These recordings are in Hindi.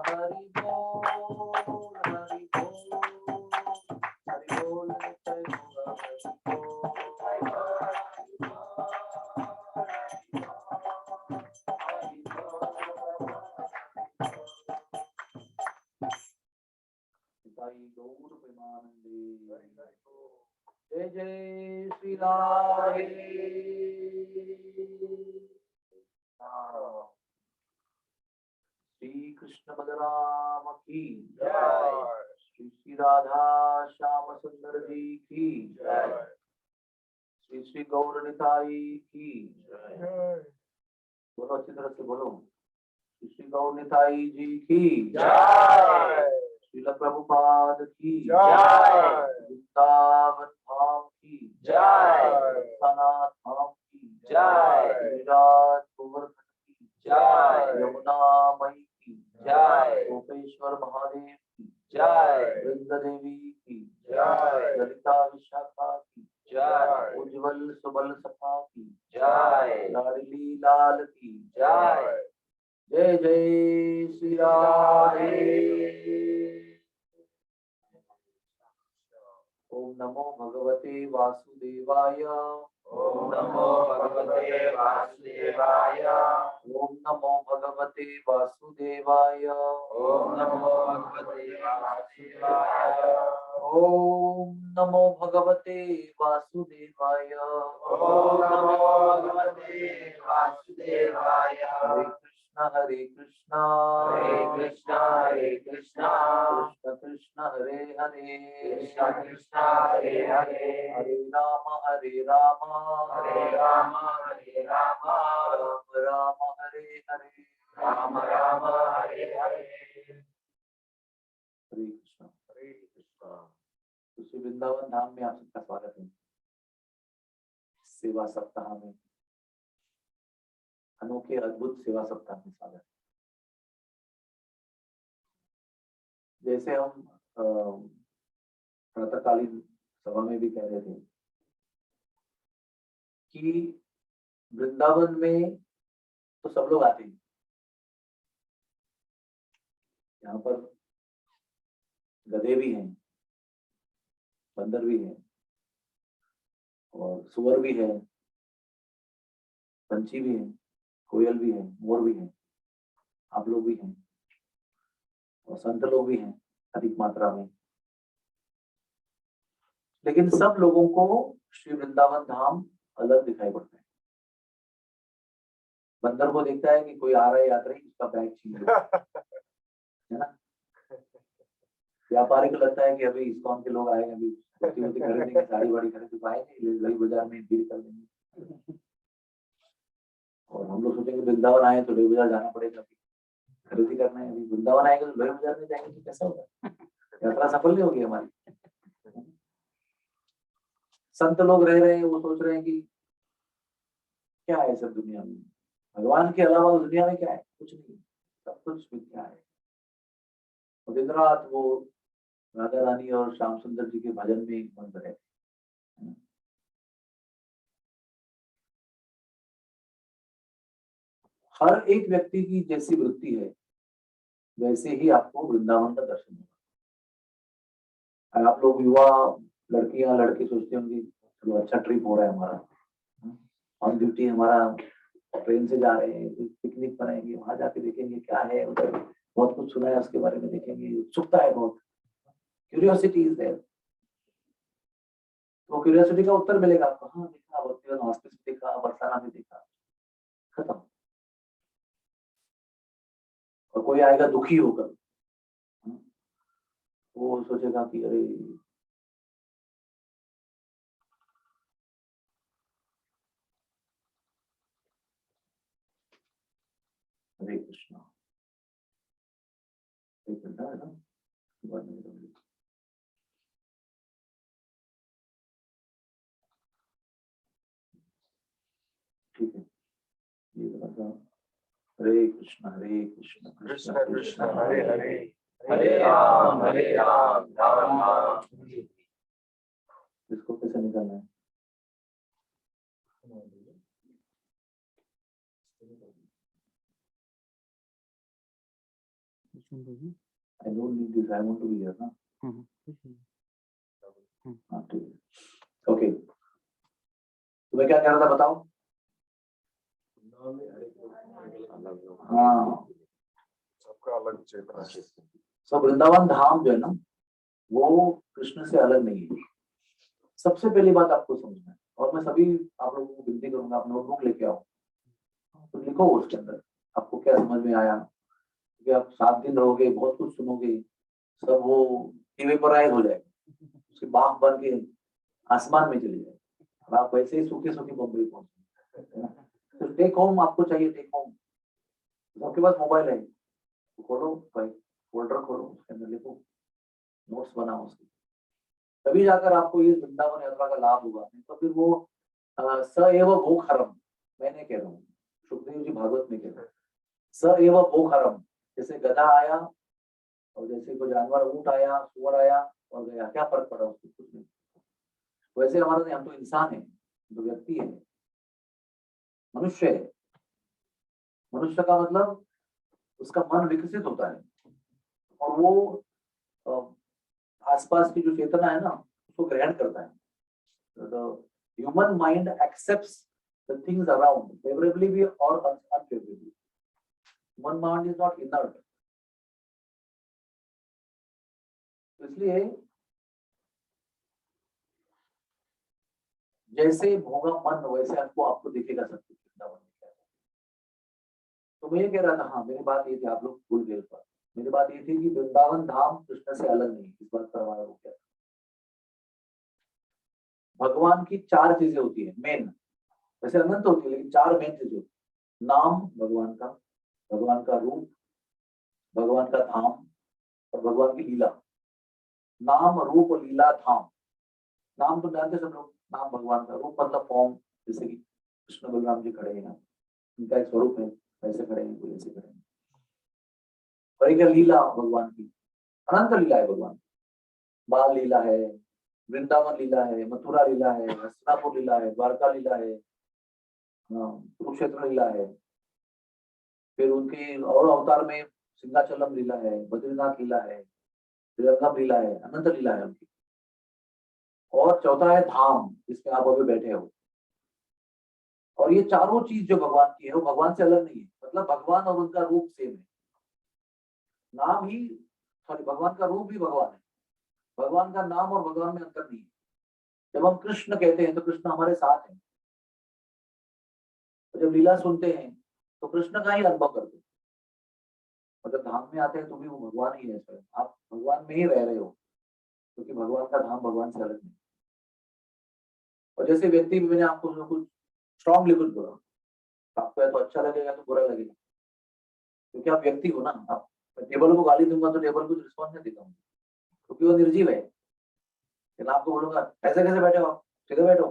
हरि बोल हरि बोल हरि बोल जय गौरा हरि गौर प्रेमानंदे जय जय श्री राधे श्री कृष्ण बलराम की जय श्री श्री राधा श्याम सुंदर जी की जय श्री श्री गौर निताई की जय बोलो अच्छी तरह से बोलो श्री श्री गौर निताई जी की जय श्रील प्रभुपाद की जय वृंदावन धाम की जय सनातन धाम की जय विराट गोवर्धन की जय यमुना मई की जय गोपेश्वर महादेव की जय वृंद देवी की जय ललिता विशाखा की जय उज्जवल सुबल सखा की जय लाडली लाल की जय जय जय श्री राधे। ओम नमो भगवते वासुदेवाय ओम नमो भगवते वासुदेवाय ओम नमो भगवते वासुदेवाय ओम नमो भगवते वासुदेवाय ओम नमो भगवते वासुदेवाय ओम नमो भगवते वासुदेवाय हरे कृष्णा हरे कृष्णा कृष्ण कृष्ण हरे हरे कृष्ण कृष्ण हरे हरे हरे राम हरे राम राम राम हरे हरे राम हरे हरे हरे कृष्ण श्री वृंदावन धाम में आप सबका स्वागत है। सेवा सप्ताह में अनोखे अद्भुत सेवा सप्ताह में स्वागत। जैसे हम प्रातःकालीन सभा में भी कह रहे थे कि वृंदावन में तो सब लोग आते हैं, यहाँ पर गधे भी हैं, बंदर भी हैं और सुअर भी है, पंछी भी हैं, कोयल भी है, मोर भी है, आप लोग भी हैं और संत लोग भी हैं अधिक मात्रा में। लेकिन सब लोगों को श्री वृंदावन धाम अलग दिखाई पड़ता है। बंदर को देखता है कि कोई आ रहा है यात्री, उसका बैग छीन लिया, है ना। व्यापारी को लगता है कि अभी इस्कॉन के लोग आएंगे, अभी खरीदेंगे, साड़ी वाड़ी खरीद पाएंगे, गली बाजार में भीड़ कर देंगे। और हम लोग सोचेंगे वृंदावन आए तो लोही बाजार जाना पड़ेगा, खरीदी करना है। अभी वृंदावन आएंगे तो लोही बाजार में जाएंगे तो कैसा होगा, यात्रा सफल नहीं होगी हमारी। संत लोग रह रहे हैं, वो सोच रहे हैं कि क्या है सब दुनिया में, भगवान के अलावा उस दुनिया में क्या है, कुछ नहीं, सब कुछ मिथ्या है। और दिन रात वो राधा रानी और श्याम सुंदर जी के भजन में मस्त रहे। हर एक व्यक्ति की जैसी वृत्ति है वैसे ही आपको वृंदावन का दर्शन होगा। आप लोग युवा लड़कियां लड़के सोचते होंगे चलो अच्छा ट्रिप हो रहा है हमारा, ऑन ड्यूटी हमारा, ट्रेन से जा रहे हैं, पिकनिक बनाएंगे, वहां जाके देखेंगे क्या है उधर, बहुत कुछ सुना है उसके बारे में देखेंगे, उत्सुकता है बहुत, क्यूरियोसिटी इज देयर। तो क्यूरियोसिटी का उत्तर मिलेगा आपको, हाँ देखा, भक्तिवन हॉस्पिस में देखा, बरसाना में देखा, खत्म। और कोई आएगा दुखी होकर, वो सोचेगा कि अरे हरे कृष्णा, एक घंटा है ना, ठीक है, ये बता। हरे कृष्ण कृष्ण कृष्ण हरे हरे, हरे राम राम राम। इसको कैसे निकालना है? I don't need this. I want to be here, ना? हाँ ठीक है. Okay. तुम्हें क्या कहना था बताओ? हाँ. सबका अलग चेतना है. सब वृंदावन धाम जो है ना, वो कृष्ण से अलग नहीं है. सबसे पहली बात आपको समझना है, और मैं सभी आप लोगों को विनती करूंगा, आप नोटबुक लेके आओ तो लिखो उसके अंदर आपको क्या समझ में आया. क्योंकि आप 7 दिन रहोगे, बहुत कुछ सुनोगे, सब वो इवेपोराइज हो जाएगा, उसके बाप बन के आसमान में चले जाए और आप वैसे ही सूखे सूखे बम्बई पहुंचे. तो टेक होम आपको चाहिए. टेक होम आपके पास मोबाइल है, तो खोलो भाई, फोल्डर खोलो, उसके अंदर लिखो, नोट्स बनाओ उसके, तभी जाकर आपको ये वृंदावन यात्रा का लाभ होगा. तो फिर वो स एव भोखरम, मैंने कह रहा हूँ, सुखदेव जी भागवत में कह रहे हैं, स एव भोखरम. जैसे गधा आया और जैसे कोई जानवर, ऊंट आया, सुअर आया और गया, क्या फर्क पड़ा उसको? कुछ नहीं. वैसे हमारे हम तो इंसान है, जो व्यक्ति है, मनुष्य है. मनुष्य का मतलब उसका मन विकसित होता है और वो आसपास की जो चेतना है ना, उसको ग्रहण करता है. The human mind accepts the things around favorably भी और unfavorably. Human mind is not inert. इसलिए जैसे भोगा मन वैसे आपको दिखेगा सब कुछ वृंदावन में क्या है. तो मैं ये कह रहा था, हाँ मेरी बात ये थी, आप लोग भूल गए. पर मेरी बात ये थी कि वृंदावन धाम कृष्ण से अलग नहीं. इस बात पर हमारा वो क्या है, भगवान की 4 चीजें होती है मेन. वैसे अनंत होती है लेकिन 4 मेन चीजें होती है. नाम भगवान का रूप, भगवान का धाम और भगवान की लीला. नाम रूप लीला धाम. नाम तो जानते सब लोग, नाम भगवान का, रूप मतलब फॉर्म, जैसे कि कृष्ण बलराम जी खड़े हैं, इनका एक स्वरूप है, ऐसे खड़े हैं, कोई ऐसे खड़े हैं. और एक लीला भगवान की, अनंत लीला है भगवान. बाल लीला है, वृंदावन लीला है, मथुरा लीला है, हस्तिनापुर लीला है, द्वारका लीला है, कुरुक्षेत्र लीला है. फिर उनके और अवतार में सिंहाचलम लीला है, बद्रीनाथ लीला है, श्रीरंगम लीला है, अनंत लीला है उनकी. और चौथा है धाम, जिसमें आप अभी बैठे हो. और ये चारों चीज जो भगवान की है वो भगवान से अलग नहीं है. मतलब भगवान और उनका रूप सेम है. नाम ही, सॉरी, भगवान का रूप भी भगवान है. भगवान का नाम और भगवान में अंतर नहीं है. जब हम कृष्ण कहते हैं तो कृष्ण हमारे साथ है. तो जब लीला सुनते हैं तो कृष्ण का ही अनुभव करते हैं. और जब धाम में आते हैं तो भी वो भगवान ही है स्वयं. आप भगवान में ही रह रहे हो, क्योंकि भगवान का धाम भगवान से अलग नहीं. और जैसे व्यक्ति भी, मैंने आपको कुछ स्ट्रॉन्गली कुछ बोला, आपको या तो अच्छा लगेगा तो बुरा लगेगा, क्योंकि आप व्यक्ति हो ना. आप टेबल को गाली दूंगा तो टेबल कुछ रिस्पॉन्स नहीं देता हूँ, क्योंकि वो निर्जीव है. लेकिन आपको बोलूंगा ऐसे कैसे बैठे हो, आप सीधे बैठो,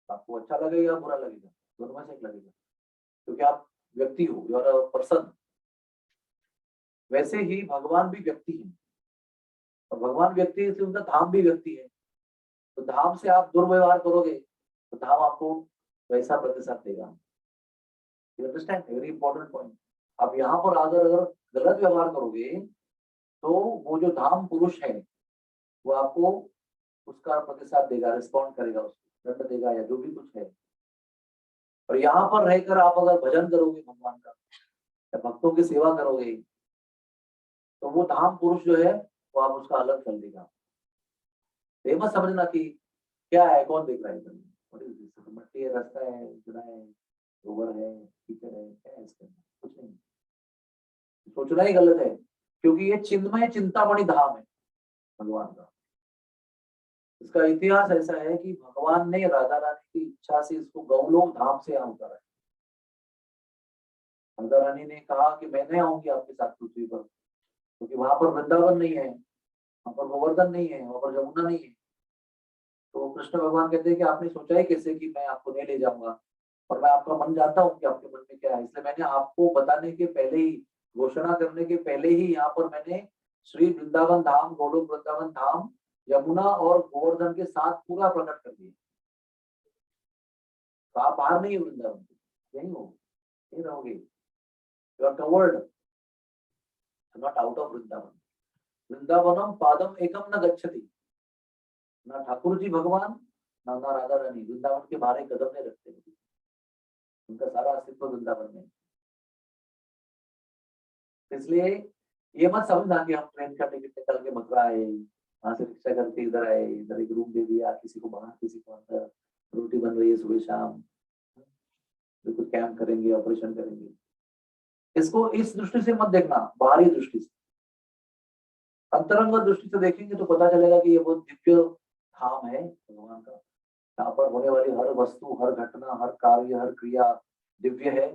आपको अच्छा लगेगा बुरा लगेगा, दोनों में से एक लगेगा, क्योंकि आप व्यक्ति हो, यू आर अ पर्सन. वैसे ही भगवान भी व्यक्ति है, और भगवान व्यक्ति है, उनका धाम भी व्यक्ति है. तो धाम से आप दुर्व्यवहार करोगे तो धाम आपको वैसा प्रतिशत देगा. You understand, very important point. आप यहाँ पर अगर गलत व्यवहार करोगे तो वो जो धाम पुरुष है वो आपको उसका प्रतिशत देगा, रिस्पॉन्ड करेगा, उसको दंड देगा या जो भी कुछ है. और यहाँ पर रहकर आप अगर भजन करोगे भगवान का या भक्तों की सेवा करोगे तो वो धाम पुरुष जो है वो आप उसका अलग कर देगा. ये मत समझना कि क्या है, कौन देख रहा है इधर, मट्टी है, रास्ता है, जुड़ा है, गोबर है, कीचड़ है, क्या है इसके अंदर? कुछ नहीं. सोचना ही गलत है, क्योंकि ये चिन्मय चिंतामणि धाम है भगवान का. इसका इतिहास ऐसा है कि भगवान ने राधा रानी की इच्छा से इसको गौलोक धाम से यहाँ उतारा है. राधा रानी ने कहा कि मैं नहीं आऊंगी आपके साथ पृथ्वी पर, क्योंकि वहां पर वृंदावन नहीं है, वहां पर गोवर्धन नहीं है, वहां पर जमुना नहीं है. तो कृष्ण भगवान कहते हैं कि आपने सोचा है कैसे कि मैं आपको नहीं ले जाऊंगा, और मैं आपका मन जानता हूँ कि आपके मन में क्या है, इसलिए मैंने आपको बताने के पहले ही, घोषणा करने के पहले ही यहाँ पर मैंने श्री वृंदावन धाम, गोलोक वृंदावन धाम, यमुना और गोवर्धन के साथ पूरा प्रकट कर दिया. तो आप बाहर नहीं हो वृंदावन से, यही हो, यही रहोगे, you are covered. Not out of Vrindavan. वृंदावनम पादम एकम न गच्छति, ना ठाकुर जी भगवान ना राधा रानी वृंदावन के बाहर एक कदम नहीं रखते, उनका सारा अस्तित्व वृंदावन में। इसलिए ये मत समझना कि हम ट्रेन का टिकट निकाल के मथुरा आए, वहां से रिक्शा करके इधर आए, इधर एक रूम दे दिया, किसी को बाहर किसी को अंदर, रोटी बन रही है सुबह शाम, बिल्कुल कैंप करेंगे, ऑपरेशन करेंगे। इसको इस दृष्टि से मत देखना, बाहरी दृष्टि से। अंतरंग दृष्टि से देखेंगे तो पता चलेगा कि ये बहुत दिव्य धाम है भगवान का। यहाँ पर होने वाली हर वस्तु, हर घटना, हर कार्य, हर क्रिया दिव्य है,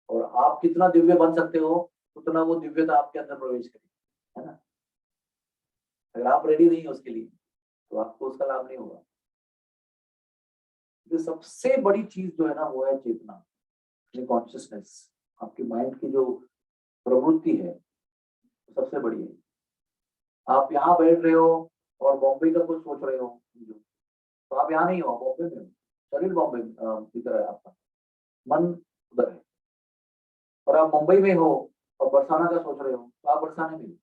और आप कितना दिव्य बन सकते हो उतना वो दिव्यता आपके अंदर प्रवेश करेगी, है ना। अगर आप रेडी नहीं हो उसके लिए तो आपको उसका लाभ नहीं होगा। तो सबसे बड़ी चीज जो है ना वो है चेतना, कॉन्शियसनेस। आपके माइंड की जो प्रवृत्ति है सबसे बड़ी है। आप यहाँ बैठ रहे हो और बॉम्बे का कुछ सोच रहे हो, तो आप यहाँ नहीं हो, बॉम्बे में हो, शरीर बॉम्बे इधर है, आपका मन उधर है। और आप मुंबई में हो और बरसाना का सोच रहे हो तो आप बरसाने में हो।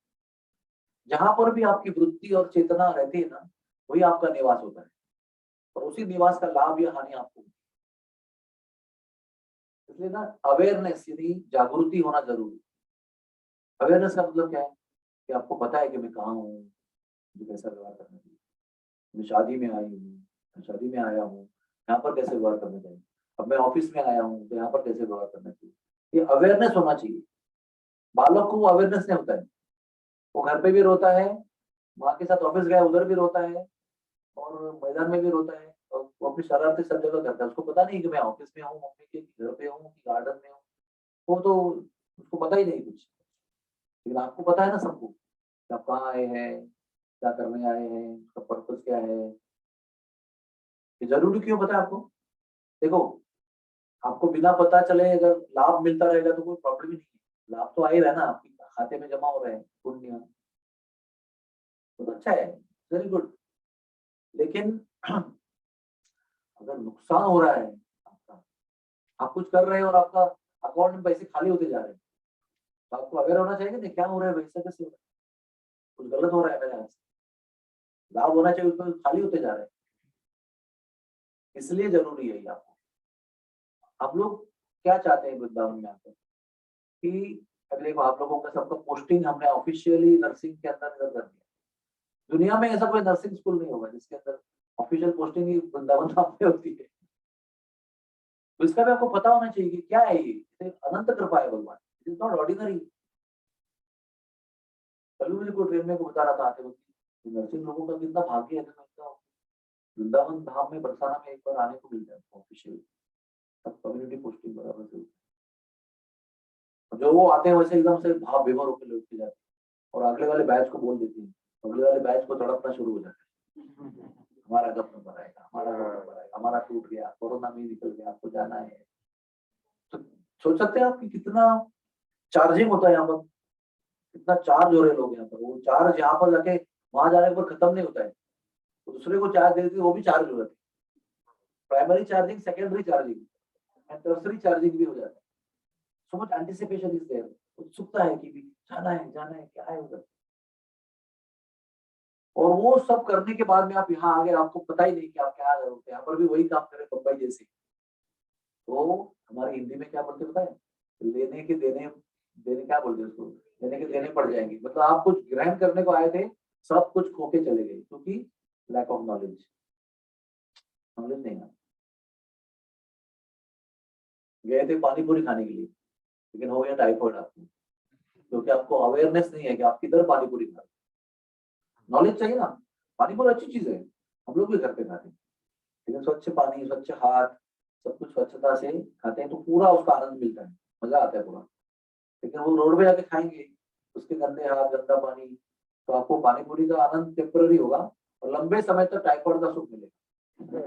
जहां पर भी आपकी वृत्ति और चेतना रहती है ना, वही आपका निवास होता है, और उसी निवास का लाभ या हानि आपको। इसलिए ना अवेयरनेस यानी जागृति होना जरूरी। अवेयरनेस का मतलब क्या है कि आपको पता है कि मैं कहाँ हूँ, मुझे कैसा व्यवहार करना चाहिए, मैं शादी में आई हूँ, मैं शादी में आया हूँ, यहाँ पर कैसे व्यवहार करना चाहिए, अब मैं ऑफिस में आया हूँ तो यहाँ पर कैसे व्यवहार करना चाहिए, ये अवेयरनेस होना चाहिए। बालक को अवेयरनेस नहीं होता है, वो घर पे भी रोता है, माँ के साथ ऑफिस गया उधर भी रोता है, और मैदान में भी रोता है, और वो अपनी शरारतें सब जगह करता है। उसको पता नहीं कि मैं ऑफिस में हूँ, मम्मी के घर पे हूँ कि गार्डन में हूँ, वो तो उसको पता ही नहीं कुछ। लेकिन आपको पता है ना सबको कि आप कहाँ आए हैं, क्या करने आए हैं, उसका पर्पस क्या है। ये जरूरी क्यों पता है आपको? देखो, आपको बिना पता चले अगर लाभ मिलता रहेगा तो कोई प्रॉब्लम ही नहीं है। लाभ तो आ ही रहा है ना, आपके खाते में जमा हो रहे हैं पुण्य, तो अच्छा है, वेरी गुड। लेकिन अगर नुकसान हो रहा है आपका, आप कुछ कर रहे हैं और आपका अकाउंट में पैसे खाली होते जा रहे हैं, तो आपको अवेयर होना चाहिए कि नहीं क्या हो रहा है, वैसे कैसे हो रहा है, कुछ गलत हो रहा है मेरे यहाँ से। लाभ होना चाहिए, उसमें खाली होते जा रहे हैं। इसलिए जरूरी है ये आपको। आप लोग क्या चाहते हैं वृंदावन में आकर कि अभी देखो, आप लोगों का सबका पोस्टिंग हमने ऑफिशियली नर्सिंग के अंदर इधर कर दिया। दुनिया में ऐसा कोई नर्सिंग स्कूल नहीं होगा जिसके अंदर ऑफिशियल पोस्टिंग ही वृंदावन धाम में होती है। तो इसका भी आपको पता होना चाहिए कि क्या है ये अनंत कृपा है भगवान, इट इज नॉट ऑर्डिनरी। कल मुझे कोई ट्रेन में को बता रहा था आते वक्त, नर्सिंग लोगों का कितना भाग्य है, तो वृंदावन धाम में बरसाना में एक बार आने को मिल जाए ऑफिशियल, सब कम्युनिटी पोस्टिंग बराबर से। जो वो आते हैं वैसे एकदम से भाव विभोर होकर लौट के जाते हैं, और अगले वाले बैच को बोल देती हैं, अगले वाले बैच को तड़पना शुरू हो जाता है, हमारा कब नंबर आएगा, हमारा कब नंबर आएगा, हमारा टूट गया, कोरोना में निकल गया, आपको जाना है। तो सोच सकते हैं आप कि कितना चार्जिंग होता है यहाँ पर, कितना चार्ज हो रहे लोग यहाँ पर। वो चार्ज यहाँ पर जाके वहां जाने पर खत्म नहीं होता है, तो दूसरे को चार्ज देती है, वो भी चार्ज हो जाती है। Primary charging, secondary charging and tertiary charging भी हो जाता है। So much anticipation is there, उत्सुकता है कि भी जाना है क्या है उधर। और वो सब करने के बाद में आप यहाँ आ गए, आपको पता ही नहीं कि आप क्या करोगे, यहाँ पर भी वही काम करें बम्बई जैसे। तो हमारी हिंदी में क्या बोलते पता है, लेने के देने, देने क्या बोलते हैं उसको, लेने के देने पड़ जाएंगे। मतलब आप कुछ ग्रहण करने को आए थे, सब कुछ खो के चले गए, क्योंकि लैक ऑफ नॉलेज, नॉलेज नहीं है। गए थे पानी पूरी खाने के लिए, लेकिन हो गया टाइफॉइड आपको, क्योंकि आपको अवेयरनेस नहीं है कि आप किधर पानी पूरी खा रहे। नॉलेज चाहिए ना। पानी पूरी अच्छी चीज है, हम लोग भी घर पे खाते हैं, लेकिन स्वच्छ पानी, स्वच्छ हाथ, सब कुछ स्वच्छता से खाते हैं तो पूरा उसका आनंद मिलता है, मजा आता है पूरा। लेकिन वो रोड पे जाके खाएंगे, उसके गंदे हाथ, गंदा पानी, तो आपको पानी पूरी का आनंद टेम्पररी होगा, और लंबे समय तक टाइफॉइड का सुख मिलेगा,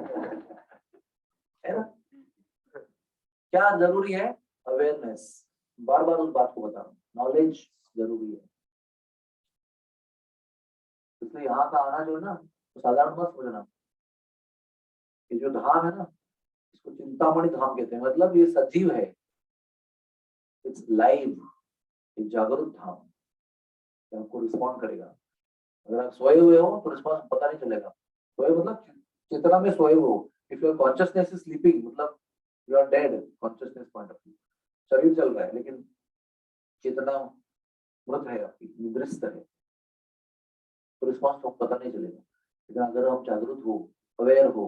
है ना। क्या जरूरी है? अवेयरनेस। बार बार उस बात को बता रहा हूँ, नॉलेज जरूरी है। इसलिए यहाँ का आना जो है ना, तो साधारण मत समझना। ये जो धाम है ना, इसको चिंतामणि धाम कहते हैं, मतलब ये सजीव है, इट्स लाइव, ये जागरूक धाम। कि आपको रिस्पॉन्ड करेगा। अगर आप सोए हुए हो तो रिस्पॉन्स पता नहीं चलेगा। सोए मतलब चेतना में सोए हो। If your consciousness is sleeping मतलब you are dead consciousness point of view. शरीर चल रहा है लेकिन चेतना मृत है, आपकी निद्रिस्त है, तो रिस्पॉन्स तो पता नहीं चलेगा। लेकिन अगर हम जागरूक हो, अवेयर हो,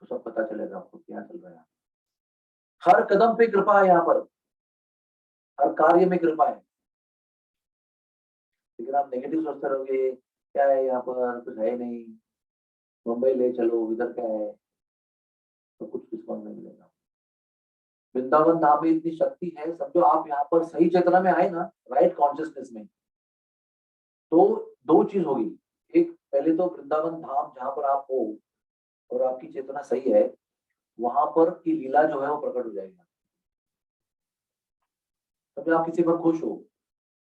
तो सब पता चलेगा आपको क्या चल रहा है। हर कदम पे कृपा है यहाँ पर, हर कार्य में कृपा है। लेकिन आप नेगेटिव सोचते रहोगे, क्या है यहाँ पर, कुछ है नहीं, मुंबई ले चलो, इधर क्या है, तो कुछ रिस्पॉन्स नहीं मिलेगा। वृंदावन धाम में इतनी शक्ति है, समझो आप यहाँ पर सही चेतना में आए ना, राइट कॉन्शियसनेस में, तो दो चीज होगी। एक, पहले तो वृंदावन धाम जहां पर आप हो और आपकी चेतना सही है, वहां पर की लीला जो है वो प्रकट हो जाएगी। तब आप किसी पर खुश हो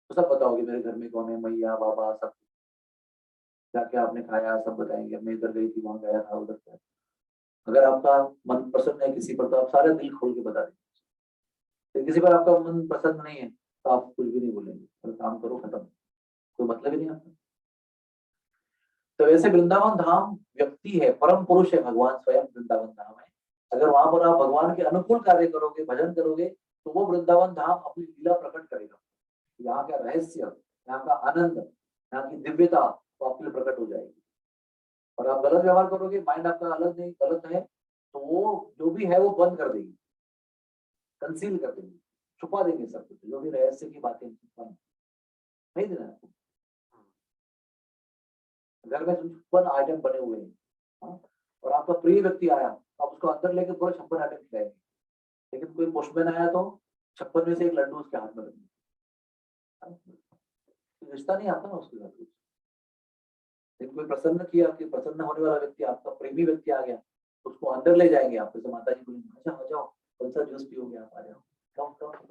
तो सब बताओगे, मेरे घर में कौन है, मैया बाबा सब, क्या क्या आपने खाया सब बताएंगे, मैं इधर गई थी, वहां गया था, उधर गया। अगर आपका मन पसंद है किसी पर तो आप सारे दिल खोल के बता देंगे। तो किसी पर आपका मन पसंद नहीं है तो आप कुछ भी नहीं बोलेंगे, तो काम करो, खत्म, कोई मतलब ही नहीं आपका। तो वैसे वृंदावन धाम व्यक्ति है, परम पुरुष है, भगवान स्वयं वृंदावन धाम है। अगर वहां पर आप भगवान के अनुकूल कार्य करोगे, भजन करोगे, तो वो वृंदावन धाम अपनी लीला प्रकट करेगा। यहाँ का रहस्य, यहाँ का आनंद, यहाँ की दिव्यता वो आपके लिए प्रकट हो जाएगी। और आप गलत व्यवहार करोगे, माइंड आपका अलग नहीं, गलत है, तो वो जो भी है वो बंद कर देगी, कंसील कर देगी, छुपा देंगे सब कुछ, जो भी रहस्य की बातें बंद नहीं देना आपको। घर में छप्पन आइटम बने हुए हैं, हाँ? और आपका प्रिय व्यक्ति आया, आप उसको अंदर लेके पूरा 56 आइटम खिलाएंगे। लेकिन कोई पोस्टमैन आया तो 56 में से एक लड्डू उसके हाथ में रखेंगे, रिश्ता नहीं आता ना उसके साथ कुछ। लेकिन कोई प्रसन्न किया, कि प्रसन्न होने वाला व्यक्ति, आपका प्रेमी व्यक्ति आ गया, उसको अंदर ले जाएंगे आप, जैसे माता जी बोलेंगे, अच्छा आ जाओ, कौन सा जूस पियोगे आप, आ जाओ, कब कब।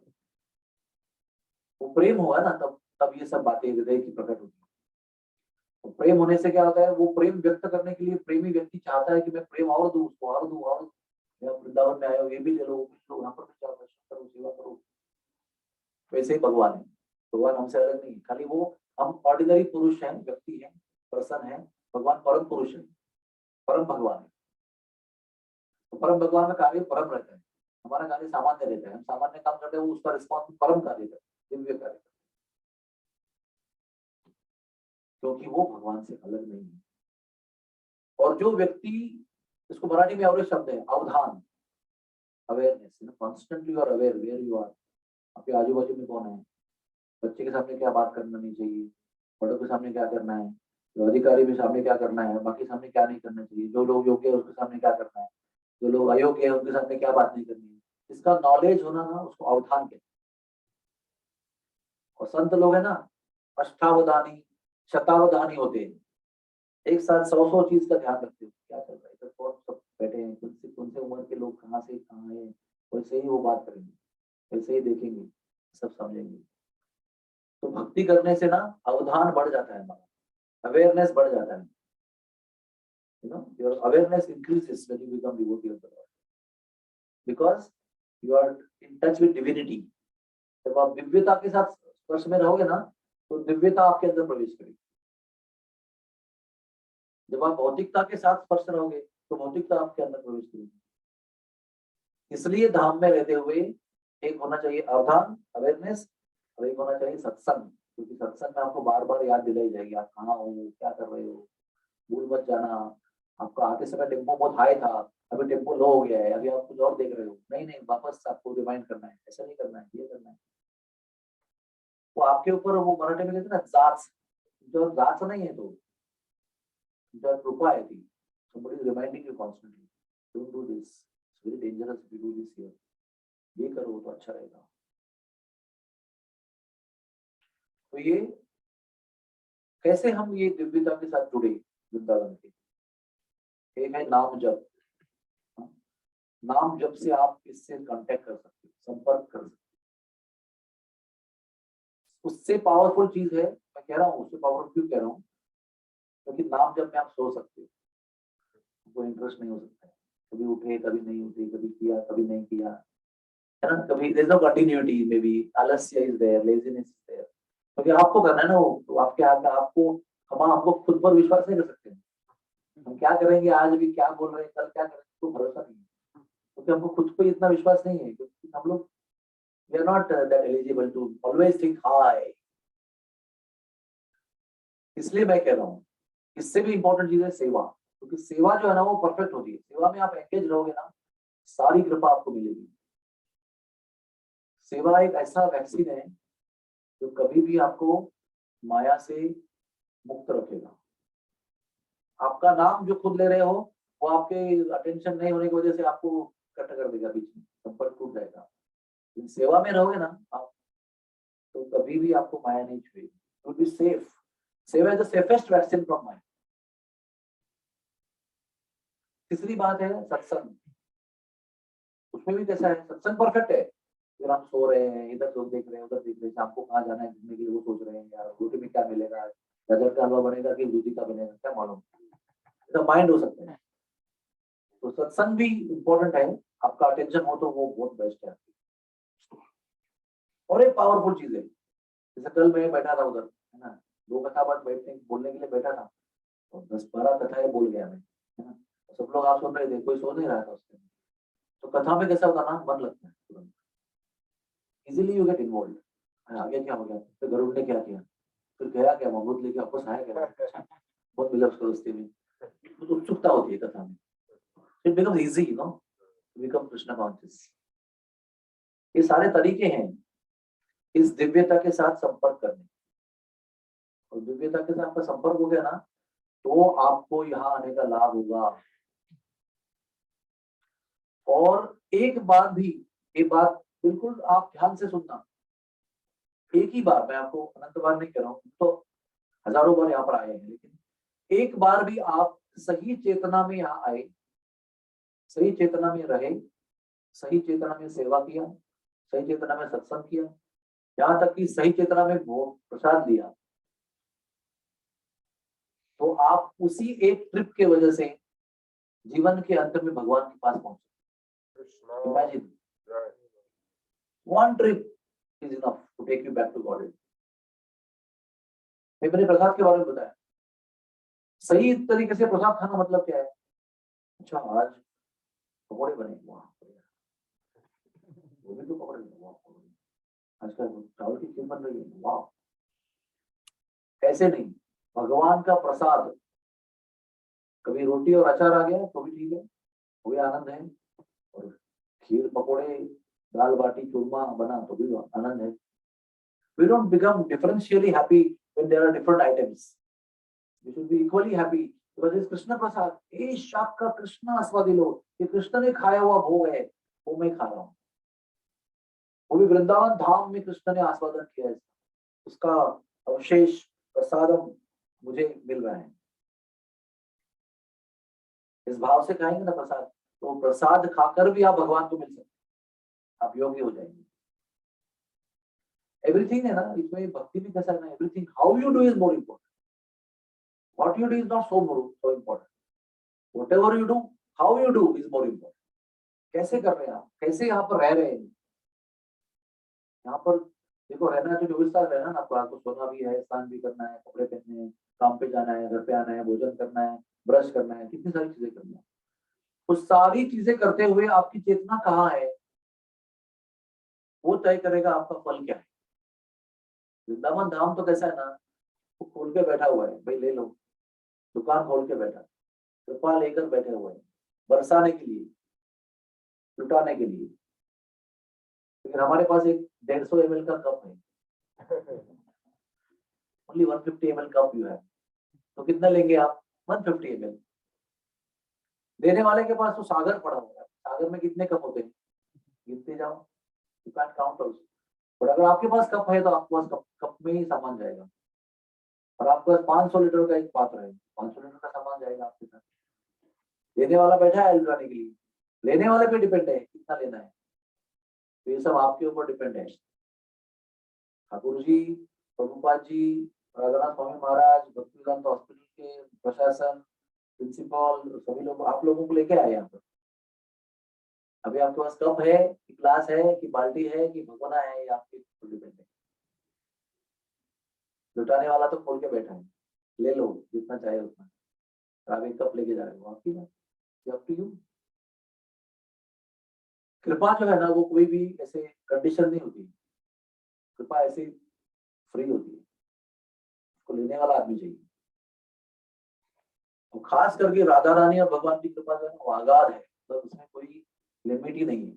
वो प्रेम होगा ना, तब तब ये सब बातें हृदय की प्रकट होती है। तो प्रेम होने से क्या होता है, वो प्रेम व्यक्त करने के लिए प्रेमी व्यक्ति चाहता है कि मैं प्रेम और दूं उसको, और दूं, और वृंदावन में आए हो, ये भी ले लो, वो भी ले लो, यहाँ पर भी जाओ, दर्शन करो, सेवा करो। वैसे ही भगवान है, भगवान हमसे अलग नहीं है, खाली वो, हम ऑर्डिनरी पुरुष हैं, व्यक्ति हैं, पर्सन है, भगवान परम पुरुष है, परम भगवान है। तो परम भगवान का कार्य परम रहता है, हमारा कार्य सामान्य रहता है। हम सामान्य काम करते हैं, वो उसका रिस्पॉन्स परम कार्य करता है, दिव्य कार्य करता है, क्योंकि वो भगवान से अलग नहीं है। और जो व्यक्ति, इसको मराठी में और शब्द है अवधान, awareness, constantly you are aware where you are, आपके आजू बाजू में कौन है, बच्चे के सामने क्या बात करना नहीं चाहिए, बड़ों के सामने क्या करना है, जो अधिकारी के सामने क्या करना है, बाकी सामने क्या नहीं करना चाहिए, जो लोग योग्य है उसके सामने क्या करना है, जो लोग अयोग्य है उनके सामने क्या बात नहीं करनी है। इसका नॉलेज होना ना, उसको अवधान कहते हैं। और संत लोग है ना, अष्टावधानी शतावधानी होते हैं, एक साथ 100 चीज का ध्यान रखते हो, क्या चल रहा है इधर, कौन सब बैठे हैं, कौन से उम्र के लोग कहाँ से कहाँ है, वैसे ही वो बात करेंगे, वैसे ही देखेंगे, सब समझेंगे। तो भक्ति करने से ना अवधान बढ़ जाता है हमारा, अवेयरनेस बढ़ जाता है। Your awareness increases when you become devotee of the Lord, because you are in touch with divinity. जब आप दिव्यता के साथ स्पर्श में रहोगे ना, तो दिव्यता आपके अंदर प्रवेश करेगी। जब आप भौतिकता के साथ स्पर्श रहोगे तो भौतिकता आपके अंदर प्रवेश करेगी। इसलिए धाम में रहते हुए एक होना चाहिए अवधान, अवेयरनेस, और एक होना चाहिए सत्संग, क्योंकि सत्संग में आपको बार बार याद दिलाई जाएगी, आप कहाँ हो, क्या कर रहे हो, भूल मत जाना। आपका आते समय टेम्पो बहुत हाई था, अभी टेम्पो लो हो गया है, अभी आप कुछ और देख रहे हो, नहीं नहीं, वापस आपको रिमाइंड करना है, ऐसा नहीं करना है, ये करना है। वो आपके ऊपर, वो मराठी में कहते हैं ना जाच, जो जाच नहीं है, तो जो कृपा है थी, somebody is reminding you constantly, don't do this, it's very dangerous if you do this here, ये करो तो अच्छा रहेगा। तो ये कैसे हम ये दिव्यता के साथ जुड़े वृंदावन के, एक है नाम जप। नाम जप से आप इससे कांटेक्ट कर सकते हो, संपर्क कर सकते हो। उससे पावरफुल चीज है, मैं कह रहा हूँ उससे पावरफुल क्यों कह रहा हूँ, क्योंकि नाम जप में आप सो सकते हो, कोई इंटरेस्ट नहीं हो सकता है, कभी उठे कभी नहीं उठे, कभी किया कभी नहीं किया, है ना, कभी there is no continuity, maybe आलस्य is there, laziness is there, क्योंकि आपको करना है ना वो, तो आपके हाथ में आपको, हम आपको खुद पर विश्वास नहीं कर सकते। हम क्या करेंगे, आज भी क्या बोल रहे हैं, कल क्या करेंगे, तो भरोसा नहीं है, क्योंकि हमको खुद को इतना विश्वास नहीं है, क्योंकि हम लोग we are not that eligible to always think high. इसलिए मैं कह रहा हूँ, इससे भी इंपॉर्टेंट चीज है सेवा, क्योंकि सेवा जो है ना वो परफेक्ट होती है। सेवा में आप एंगेज रहोगे ना, सारी कृपा आपको मिलेगी। सेवा एक ऐसा वैक्सीन है जो कभी भी आपको माया से मुक्त रखेगा। आपका नाम जो खुद ले रहे हो, वो आपके अटेंशन नहीं होने की वजह से आपको कट कर देगा, बीच में संपर्क टूट जाएगा। लेकिन सेवा में रहोगे ना आप, तो कभी भी आपको माया नहीं छुएगी, you will be safe. Seva is the safest vaccine from maya. तीसरी बात है सत्संग। उसमें भी कैसा है, सत्संग परफेक्ट है, फिर हम सो रहे हैं, इधर लोग देख रहे हैं, उधर देख रहे हैं, आपको कहाँ जाना है घूमने के लिए, वो सोच रहे हैं यार रोटी में क्या मिलेगा, गाजर का हलवा बनेगा कि दूधी का बनेगा, क्या मालूम। माइंड हो सकता है। तो सत्संग भी इम्पोर्टेंट है, आपका अटेंशन हो तो वो बहुत बेस्ट है। और एक पावरफुल चीज है, जैसे कल मैं बैठा था उधर, है ना, 2 कथा बाद बैठने बोलने के लिए बैठा था, और 10-12 कथाएं बोल गया मैं, है ना। सब लोग आप सुन रहे थे, कोई सो नहीं रहा था उसके। तो कथा में कैसा होता ना, मन लगता है तुरंत, इजीली यू गेट इन्वॉल्व। आगे क्या हो गया, फिर गरुड़ ने क्या किया, फिर गया क्या, अमृत लेके वापस आया क्या, बहुत मिला उसको रस्ते में। तो उत्सुकता होती है कथा में, it becomes easy, you know, to become Krishna conscious. ये सारे तरीके हैं इस दिव्यता के साथ संपर्क करने। और दिव्यता के साथ आपका संपर्क हो गया ना, तो आपको यहाँ आने का लाभ होगा। और एक बात भी, ये बात बिल्कुल आप ध्यान से सुनना, एक ही बार, मैं आपको अनंत बार नहीं कह रहा हूँ, तो हजारों बार यहाँ पर आए हैं, लेकिन एक बार भी आप सही चेतना में यहाँ आए, सही चेतना में रहे, सही चेतना में सेवा किया, सही चेतना में सत्संग किया, यहाँ तक कि सही चेतना में भोग प्रसाद लिया, तो आप उसी एक ट्रिप के वजह से जीवन के अंत में भगवान के पास पहुंचे। Imagine, one trip is enough to take you back to God. मैंने प्रसाद के बारे में बताया, सही तरीके से प्रसाद खाना मतलब क्या है। अच्छा, आज पकौड़े बने, वाह, वो भी तो पकौड़े बने, वाह, आज का चावल की खीर बन रही है, वाह। ऐसे नहीं, भगवान का प्रसाद, कभी रोटी और अचार आ गया तो भी ठीक है, वो भी आनंद है, और खीर पकौड़े दाल बाटी चूरमा बना तो भी आनंद है। We don't become differentially happy when there are different items. We should be equally happy because it's Krishna प्रसाद। ये शाक का कृष्ण आस्वादी लो, ये कृष्ण ने खाया हुआ भोग है, वो मैं खा रहा हूँ। वो भी वृंदावन धाम में कृष्ण ने आस्वादन किया है, उसका अवशेष प्रसादम मुझे मिल रहा है। इस भाव से खाएंगे ना प्रसाद, तो प्रसाद खाकर भी आप भगवान को मिल सकते, आप योगी हो जाएंगे। एवरीथिंग है ना इसमें, भक्ति भी कैसा है ना, everything how you do is more important, what you do is not so important, whatever you do, how you do is more important. कैसे कर रहे हैं आप, कैसे यहाँ पर रह रहे हैं। यहाँ पर देखो, रहना है तो 24 साल रहना ना आपको, आपको सोना भी है, स्नान भी करना है, कपड़े पहनने हैं, काम पे जाना है, घर पे आना है, भोजन करना है, ब्रश करना है, कितनी सारी चीजें करनी है। उस सारी चीजें करते हुए आपकी चेतना कहाँ है, वो तय करेगा आपका फल क्या है। वृंदावन धाम तो कैसा है ना, वो खोल के बैठा हुआ है, भाई ले लो, दुकान खोल के बैठा, कृपा लेकर बैठे हुए हैं, बरसाने के लिए, लुटाने के लिए। लेकिन हमारे पास एक 150 ml का कप है, ओनली 150 ml कप यू है, तो कितना लेंगे आप, 150 ml। देने वाले के पास तो सागर पड़ा हुआ है, सागर में कितने कप होते हैं, गिनते जाओ, यू कैन काउंट आल्सो। और अगर आपके पास कप है तो आपके पास कप में ही सामान जाएगा, और आपके पास 500 लीटर का एक पात्र है, 500 लीटर का सामान जाएगा आपके साथ। देने वाला बैठा है लुटाने के लिए, लेने वाले पे डिपेंड है कितना लेना है, तो ये सब आपके ऊपर डिपेंड है। ठाकुर जी, प्रभुपाद जी, राधानाथ स्वामी महाराज, भक्तिवेदांत हॉस्पिटल के प्रशासन, प्रिंसिपल, सभी लोग आप लोगों को लेके आए यहाँ पर। अभी आपके पास कप है कि ग्लास है कि बाल्टी है कि भगोना है, ये आपके ऊपर डिपेंड है। लुटाने वाला तो खोल के बैठा है, ले लो जितना चाहे उतना, आप एक कप लेके जा रहे हो, आपकी बात, अप टू यू। कृपा जो है ना वो कोई भी ऐसे कंडीशन नहीं होती, कृपा ऐसे फ्री होती है, उसको लेने वाला आदमी चाहिए। और खास करके राधा रानी और भगवान की कृपा जो है ना वो आगाध है, मतलब उसमें कोई लिमिट ही नहीं है,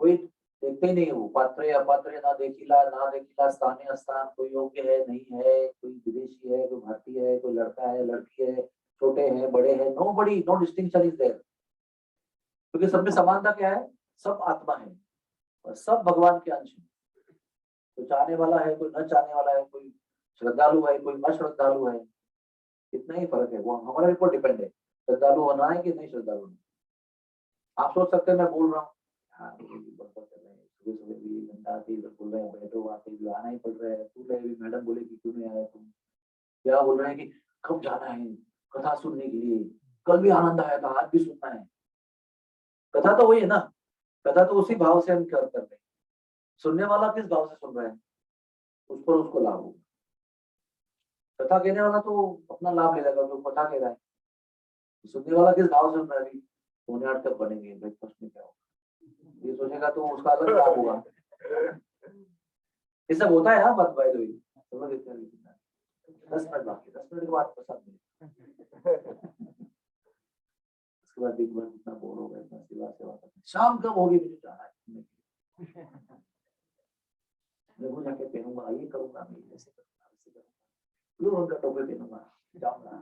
कोई देखते ही नहीं है, वो पात्र अपात्र ना देखिला स्थानीय स्थान, कोई योग्य है नहीं है, कोई विदेशी है, कोई भारतीय है, कोई लड़का है लड़की है, छोटे हैं बड़े हैं, नो बड़ी, नो डिस्टिंक्शन इज देयर, क्योंकि सब में समानता क्या है, सब आत्मा है और सब भगवान के अंश है। कोई चाहने वाला है, कोई न चाहने वाला है, कोई श्रद्धालु है, कोई अश्रद्धालु है, इतना ही फर्क है, वो हमारे ऊपर डिपेंड है, श्रद्धालु होना है कि नहीं श्रद्धालु होना। आप सोच सकते हैं मैं बोल रहा हूँ, हाँ सुबह सुबह भी घंटा आते इधर बोल रहे हैं, बैठो आते भी आना ही पड़ रहा है, तू भी मैडम बोले कि क्यों नहीं आया तुम, क्या बोल रहे हैं कि कब जाना है कथा सुनने के लिए, कल भी आनंद आया था आज भी सुनना है। कथा तो वही है ना, कथा तो उसी भाव से हम कर रहे हैं, सुनने वाला किस भाव से सुन रहा है उस पर उसको लाभ होगा। कथा कहने वाला तो अपना लाभ ले लेगा जो कथा कह रहा है, सुनने वाला किस भाव से सुन रहा है, अभी सोने 8 कब बनेंगे ब्रेकफास्ट में क्या होगा, ये सोचेगा तो उसका अलग लाभ होगा। ये सब होता है हाँ, बात बाय द वे, समझ लेते हैं 10 मिनट बाकी, 10 मिनट के बाद प्रसाद मिलेगा, उसके बाद दिन भर इतना बोर हो गया, इतना सेवा सेवा करते, शाम कब होगी मुझे जाना है, मैं वो जाके पहनूंगा, ये करूंगा, मैं ऐसे करूंगा, वैसे करूंगा, लो उनका टोपी पहनूंगा, जाऊंगा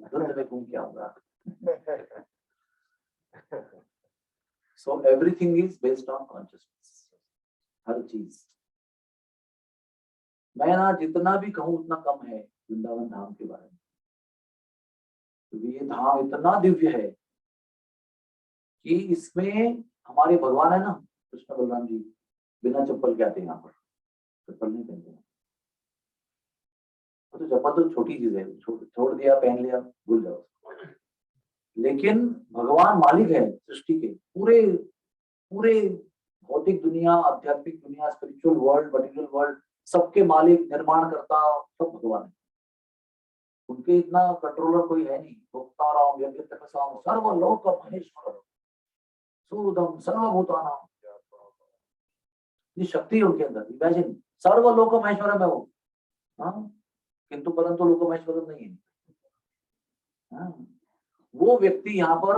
धुंध में घूम के आऊंगा। So everything is based on consciousness, हर चीज। मैं ना जितना भी कहूँ उतना कम है वृंदावन धाम के बारे में, क्योंकि ये धाम इतना दिव्य है कि इसमें हमारे भगवान है ना कृष्ण बलराम जी, बिना चप्पल के आते हैं यहाँ पर, चप्पल नहीं पहनते हैं, तो चप्पल तो छोटी चीज है, छोड़ दिया पहन लिया भूल जाओ, लेकिन भगवान मालिक है सृष्टि के, पूरे पूरे भौतिक दुनिया, आध्यात्मिक दुनिया, स्पिरिचुअल वर्ल्ड, मटेरियल वर्ल्ड, सबके मालिक, निर्माण करता सब भगवान है। उनके इतना कंट्रोलर कोई है नहीं, भोक्ताराम यज्ञ तपसाम सर्वलोक महेश्वर सूदम सर्वभूतानाम, ये शक्ति है उनके अंदर, इमेजिन सर्वलोक महेश्वर में वो, हाँ किंतु परंतु लोक महेश्वर नहीं है। हाँ? वो व्यक्ति यहाँ पर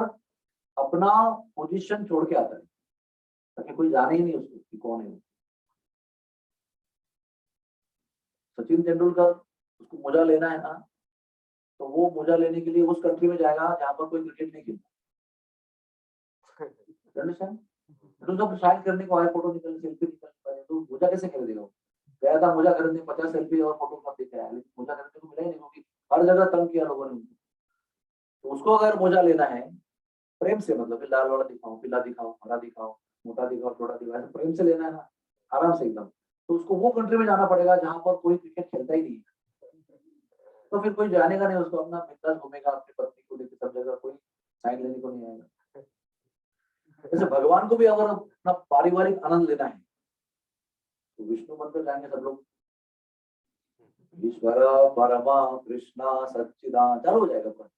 अपना पोजीशन छोड़ के आता है ताकि कोई जाने ही नहीं उसको कि कौन है। सचिन तेंदुलकर, उसको मोजा लेना है ना, तो वो मोजा लेने के लिए उस कंट्री में जाएगा जहां पर कोई क्रिकेट नहीं खेलता, तो जब साइन करने को आए, फोटो निकलने, सेल्फी निकलने, तो मोजा कैसे खरीदेगा? गया था मोजा खरीदने, 50 सेल्फी और फोटो सब दिख रहा है, लेकिन मोजा खरीदने को मिला ही नहीं, क्योंकि हर जगह तंग किया लोगों ने उनको। तो उसको अगर मोजा लेना है प्रेम से, मतलब लाल वाला दिखाओ, पीला दिखाओ, हरा दिखाओ, मोटा दिखाओ, छोटा दिखाओ, ऐसे प्रेम से लेना है ना, आराम से एकदम, तो उसको वो कंट्री में जाना पड़ेगा जहां पर कोई क्रिकेट खेलता ही नहीं है। तो फिर कोई जाने का नहीं, उसको अपना बिंदास घूमेगा, अपनी पत्नी को लेकर सब जगह, कोई साइन लेने को नहीं आएगा। जैसे भगवान को भी अगर अपना पारिवारिक आनंद लेना है तो विष्णु मंदिर जाएंगे सब लोग, ईश्वर परमा कृष्णा सच्चिदानंद चालू हो जाएगा पर।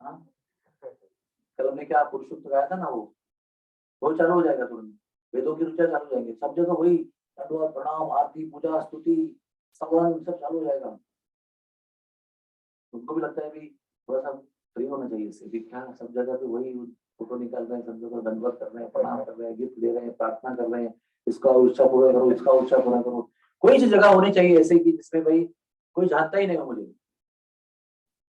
हाँ कल हमने क्या पुरुषोत्तम गाया था ना, वो चालू हो जाएगा तुरंत, वेदों की ऋचा चालू हो जाएंगे, सब जगह वही दंडवत प्रणाम आरती पूजा स्तुति सवन सब चालू हो जाएगा। उनको भी लगता है भी थोड़ा सा फ्री होना चाहिए इससे, भी क्या सब जगह पे वही फोटो निकाल रहे हैं, सब जगह दंडवत कर रहे हैं, प्रणाम कर रहे हैं, गिफ्ट दे रहे हैं, प्रार्थना कर रहे हैं, इसका उच्चा पूरा करो, इसका उच्चा पूरा करो। कोई सी जगह होनी चाहिए ऐसे की जिसमें भाई कोई जानता ही नहीं हो मुझे,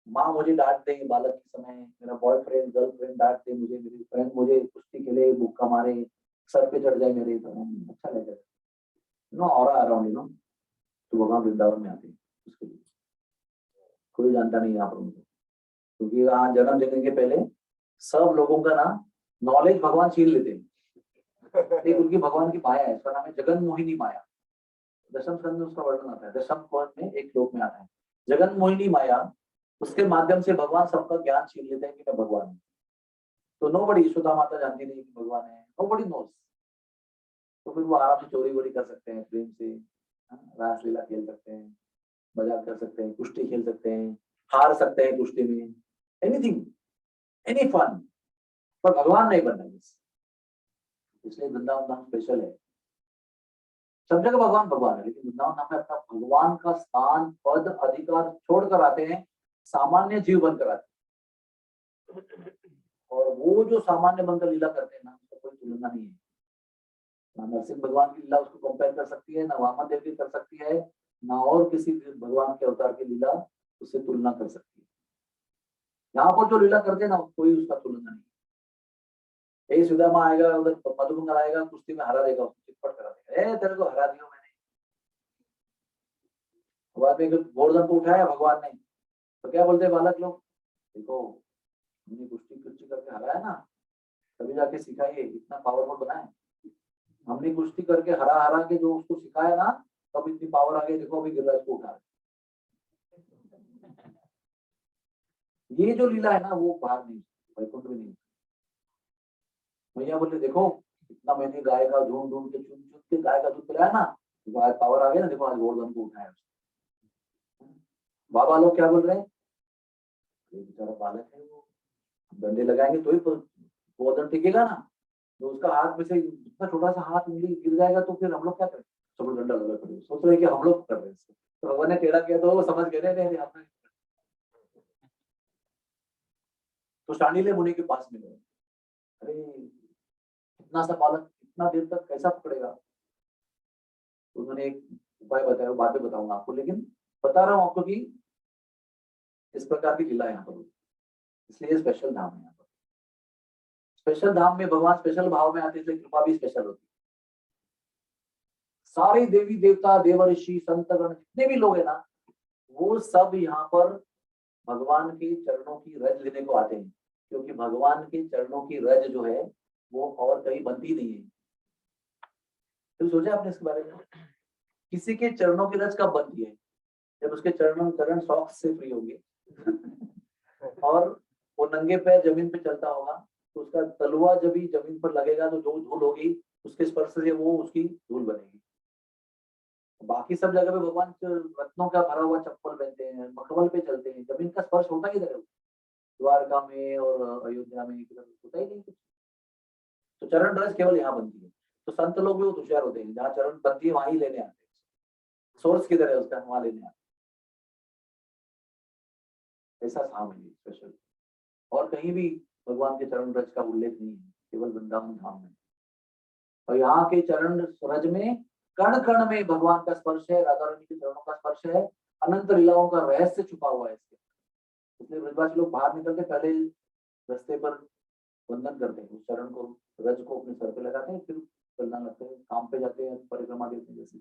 माँ मुझे डांट दे बालक के समय, मेरा बॉयफ्रेंड गर्लफ्रेंड डांट दे मुझे, मेरी फ्रेंड मुझे कुश्ती खेले मुक्का मारे, सर पे चढ़ जाए मेरे, तो अच्छा लगेगा नो और अराउंड यू नो। तो भगवान वृंदावन में आते हैं उसके लिए, कोई जानता नहीं यहाँ पर उनको, क्योंकि यहाँ जन्म देने के पहले सब लोगों का ना नॉलेज भगवान छीन लेते हैं। एक उनकी भगवान की माया है, इसका नाम है जगन मोहिनी माया, दशम स्कंद में उसका वर्णन आता है, दशम स्कंद में एक श्लोक में आता है जगन मोहिनी माया, उसके माध्यम से भगवान सबका ज्ञान छीन लेते हैं कि मैं भगवान हूँ। तो नो बड़ी, यशोदा माता जानती नहीं कि भगवान है, नो बड़ी नोस, तो फिर वो आराम से चोरी वोरी कर सकते हैं, प्रेम से रासलीला खेल सकते हैं, मजाक कर सकते हैं, कुश्ती खेल सकते हैं, हार सकते हैं कुश्ती में, एनीथिंग, एनी फन, पर भगवान नहीं बनना है। इसलिए वृंदावन धाम स्पेशल है। सब जगह भगवान भगवान है, लेकिन वृंदावन धाम में अपना भगवान का स्थान, पद, अधिकार छोड़कर आते हैं, सामान्य जीव बनकर आते हैं। और वो जो सामान्य बनकर लीला करते हैं ना, उसका कोई तुलना नहीं है। ना नरसिंह भगवान की लीला उसको कंपेयर कर सकती है, ना वामन देव की कर सकती है, ना और किसी भगवान के अवतार की लीला उससे तुलना कर सकती है। यहाँ पर जो लीला करते हैं ना, कोई उसका तुलना नहीं। यही सुदामा आएगा उधर, मधुमंगल आएगा, कुश्ती में हरा देगा, उसको चिटपट करा देगा, तेरे को हरा दिया मैंने। बाद में गोवर्धन को उठाया भगवान ने, तो क्या बोलते हैं बालक लोग, देखो हमने कुश्ती कुश्ती करके हराया ना, तभी जाके सिखाइए, इतना पावरफुल बनाए। हमने कुश्ती करके हरा हरा के जो उसको सिखाया ना, तब इतनी पावर आ गई, देखो अभी गिरिराज को उठा। ये जो लीला है ना, वो बाहर नहीं, वैकुंठ में नहीं। भैया बोले देखो इतना मैंने गाय का ढूंढ ढूंढ के चुन चुन के गाय का दूध पिलाया ना, देखो आज पावर आ गया ना, देखो आज गोवर्धन को उठाया। बाबा लोग क्या बोल रहे हैं, बेचारा बालक है, वो डंडे लगाएंगे तो ही तो गोवर्धन टिकेगा ना, तो उसका हाथ में से इतना छोटा सा हाथ उंगली गिर जाएगा तो फिर हम लोग क्या करें, सब डंडा लगा पड़ेगा, सोच रहे कि हम लोग कर रहे हैं। तो भगवान ने टेढ़ा किया तो वो समझ गए, नहीं आपने। तो शांडिल्य मुनि के पास में गए, अरे इतना सा बालक इतना देर तक कैसा पकड़ेगा। तो उन्होंने एक उपाय बताया, बाद में बताऊंगा आपको, लेकिन बता रहा हूँ आपको कि इस प्रकार की लीला यहाँ पर, इसलिए स्पेशल धाम है यहाँ पर। स्पेशल धाम में भगवान स्पेशल भाव में आते, इसलिए कृपा भी स्पेशल होती है। सारे देवी देवता, देव ऋषि, संतगण जितने भी लोग हैं ना, वो सब यहाँ पर भगवान के चरणों की रज लेने को आते हैं, क्योंकि भगवान के चरणों की रज जो है वो और कहीं बनती नहीं है। तो सोचा आपने इसके बारे में, किसी के चरणों की रज कब बनती है, जब उसके चरण सॉक्स से फ्री होंगे और वो नंगे पैर जमीन पे चलता होगा, तो उसका तलवा जब भी जमीन पर लगेगा तो जो धूल होगी उसके स्पर्श से वो उसकी धूल बनेगी। बाकी सब जगह पे भगवान रत्नों का भरा हुआ चप्पल पहनते हैं, मखमल पे चलते हैं, जमीन का स्पर्श होता ही नहीं, द्वारका में और अयोध्या में होता ही नहीं कुछ। तो चरण रज केवल यहाँ बनती है। तो संत लोग भी वो होशियार होते हैं, जहाँ चरण बनती है वहां ही लेने आते हैं, सोर्स किधर है उसका वहां लेने आते हैं। ऐसा धाम है स्पेशल, और कहीं भी भगवान के चरण रज का उल्लेख नहीं है, केवल वृंदावन धाम में। और यहाँ के चरण रज में कण कण में भगवान का स्पर्श है, राधा रानी के चरणों का स्पर्श है, अनंत लीलाओं का रहस्य छुपा हुआ है इसके। इसलिए ब्रजवासी लोग बाहर निकलते पहले रास्ते पर वंदन करते हैं, उस चरण को, रज को अपने सर पे लगाते हैं, फिर चलना लगते हैं, काम पे जाते हैं, परिक्रमा देते हैं जैसे।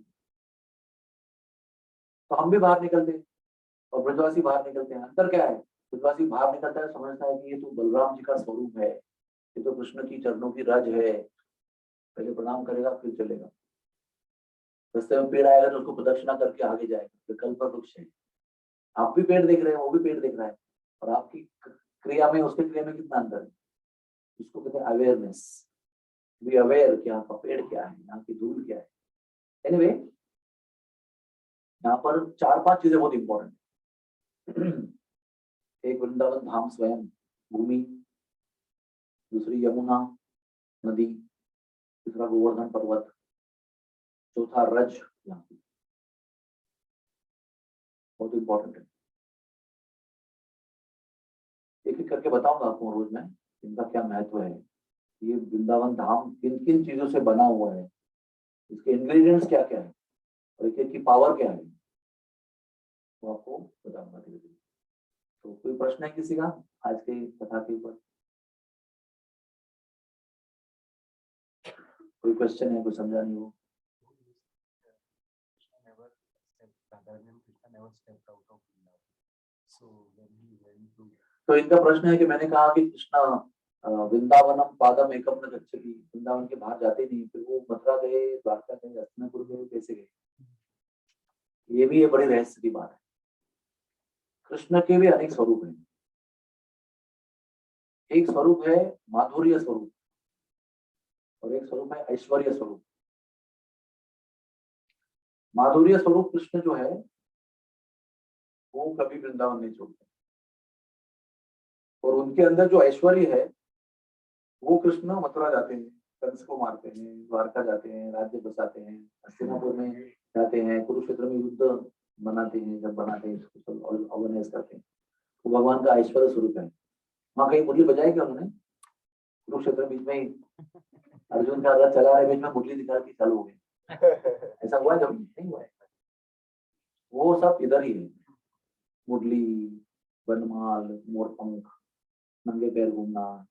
तो हम भी बाहर निकलते हैं और ब्रजवासी बाहर निकलते हैं, अंतर क्या है, ब्रजवासी बाहर निकलता है, समझता है कि ये तो बलराम जी का स्वरूप है, ये तो कृष्ण की चरणों की रज है, पहले प्रणाम करेगा फिर चलेगा। रास्ते में पेड़ आएगा तो उसको प्रदक्षिणा करके आगे जाएगा, विकल्प वृक्ष है। आप भी पेड़ देख रहे हैं, वो भी पेड़ देख रहा है, और आपकी क्रिया में उसके क्रिया में कितना अंतर है, इसको कहते हैं अवेयरनेस। बी अवेयर कि यहाँ का पेड़ क्या है, यहाँ की धूल क्या है। एनीवे यहाँ पर 4-5 चीजें बहुत इंपॉर्टेंट है। एक वृंदावन धाम स्वयं भूमि, दूसरी यमुना नदी, तीसरा गोवर्धन पर्वत, चौथा रज, यहाँ बहुत इंपॉर्टेंट है। एक एक करके बताऊंगा आपको रोज में इनका क्या महत्व है, ये वृंदावन धाम किन किन चीजों से बना हुआ है, इसके इंग्रेडिएंट्स क्या क्या है, और एक एक की पावर क्या है, वो आपको बताऊंगा धीरे धीरे। तो कोई प्रश्न है किसी का आज के कथा के ऊपर, कोई क्वेश्चन है, कोई समझा नहीं हो? तो इनका प्रश्न है कि मैंने कहा कि कृष्णा वृंदावनम पादम एकम न गच्छति, वृंदावन के बाहर जाते नहीं, फिर वो मथुरा गए, द्वारका गए, हस्तिनापुर गए, कैसे गए? ये भी एक बड़ी रहस्य की बात है। कृष्ण के भी अनेक स्वरूप हैं। एक स्वरूप है माधुर्य स्वरूप और एक स्वरूप है ऐश्वर्य स्वरूप। माधुर्य स्वरूप कृष्ण जो है वो कभी वृंदावन नहीं छोड़ते। और उनके अंदर जो ऐश्वर्य है, वो कृष्ण मथुरा जाते हैं, कंस को मारते हैं, द्वारका जाते हैं, राज्य बसाते हैं, हस्तिनापुर में जाते हैं, कुरुक्षेत्र में युद्ध बनाते हैं, जब बनाते हैं ऑर्गेनाइज करते हैं, तो भगवान का ऐश्वर्य स्वरूप है। वहाँ कहीं मुरली बजाई क्या उन्होंने? कुरुक्षेत्र बीच में ही अर्जुन का रथ चला रहे, बीच में मुरली दिखा के चालू हो गए। ऐसा हुआ है? जब नहीं हुआ है। वो सब इधर ही है, मुरली, वनमाल, मोरपंख, नंगे पैर घूमना,